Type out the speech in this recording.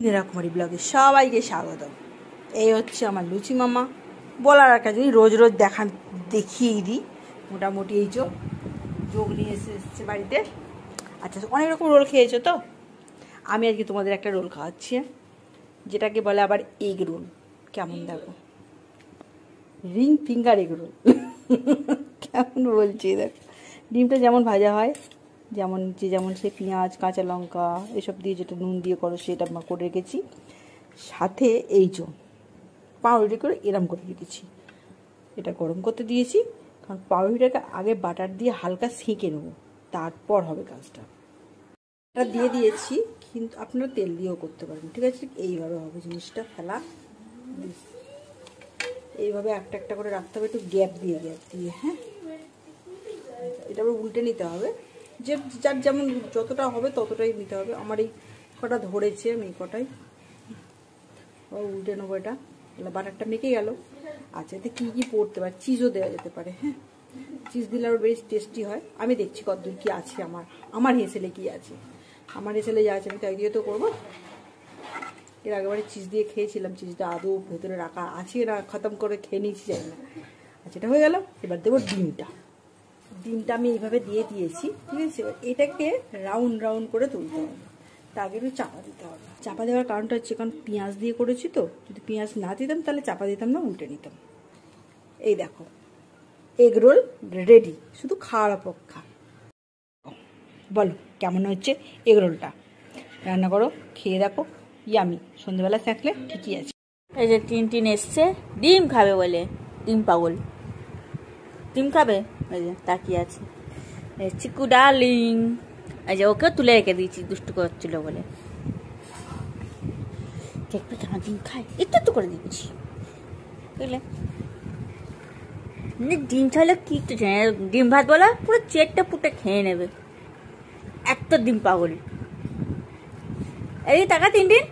নীলাকুমারী ব্লগে সবাইকে স্বাগত। এই হচ্ছে আমার লুচি মামা। বলার একটা যদি রোজ রোজ দেখিয়েই দিই। মোটামুটি এই যোগ নিয়ে এসেছে বাড়িতে। আচ্ছা, অনেক রকম রোল খেয়েছো তো, আমি আজকে তোমাদের একটা রোল খাওয়াচ্ছি, যেটাকে বলে আবার এগ রোল। কেমন দেখো, রিং ফিঙ্গার এগ রোল। কেমন বলছি দেখো, ডিমটা যেমন ভাজা হয়, যেমন সে পেঁয়াজ কাঁচা লঙ্কা এসব দিয়ে যেটা নুন দিয়ে করো সেটা করে রেখেছি, সাথে এই পাউরুটি করে এরম করে রেখেছি। এটা গরম করতে দিয়েছি, কারণ পাউরুটিটাকে আগে বাটার দিয়ে হালকা সেঁকে নেবো, তারপর হবে কাজটা। এটা দিয়ে দিয়েছি, কিন্তু আপনারা তেল দিয়েও করতে পারেন, ঠিক আছে। এইভাবে হবে জিনিসটা, ফেলা এইভাবে একটা একটা করে রাখতে হবে, একটু গ্যাপ দিয়ে হ্যাঁ। এটা আবার উল্টে নিতে হবে, যার যেমন যতটা হবে ততটাই নিতে হবে। আমার এই কটা ধরেছে, আমি এই কটাই উল্টে নেবো। এটা বাটারটা মেখে গেল। আচ্ছা, এতে কী কী পড়তে পারে, চিজও দেওয়া যেতে পারে, হ্যাঁ। চিজ দিলে আরও বেশ টেস্টি হয়। আমি দেখছি কতদূর কী আছে আমার হেসেলে কী আছে, আমার হেসেলে যা আছে আমি তাই দিয়ে তো করবো। এর আগেবারে চিজ দিয়ে খেয়েছিলাম, চিজটা আদৌ ভেতরে রাখা আছে না খতম করে খেয়ে নিয়েছি জানি না। আচ্ছা, এটা হয়ে গেল। এবার দেবো ডিমটা আমি এইভাবে দিয়ে দিয়েছি, ঠিক আছে। এবার এটাকে রাউন্ড করে তুলতে হবে, তার আগে একটু চাপা দিতে হবে। চাপা দেওয়ার কারণটা হচ্ছে, কারণ পেঁয়াজ দিয়ে করেছি তো, যদি পেঁয়াজ না দিতাম তাহলে চাপা দিতাম না, উল্টে নিতাম। এই দেখো, এগ রোল রেডি, শুধু খাওয়ার অপেক্ষা। বলো কেমন হচ্ছে এগ রোলটা, রান্না করো, খেয়ে দেখো, ইয়ামি। সন্ধ্যেবেলা থাকলে ঠিকই আছে। এই যে টিন এসছে ডিম খাবে বলে, ডিম পাগল, ডিম খাবে। এই যে তাকিয়ে আছে চিকু ডার্লিং। এই যে ওকেও তুলে রেখে দিয়েছি, দুষ্টু করছিল বলে। দেখবে কেমন ডিম খায়, একটু করে দিচ্ছি, বুঝলে। ডিম ছাড়লে কি তো ডিম ভাত বলা পুরো চেটটা পুটে খেয়ে নেবে, এত ডিম পাগল। এই টাকা 3 দিন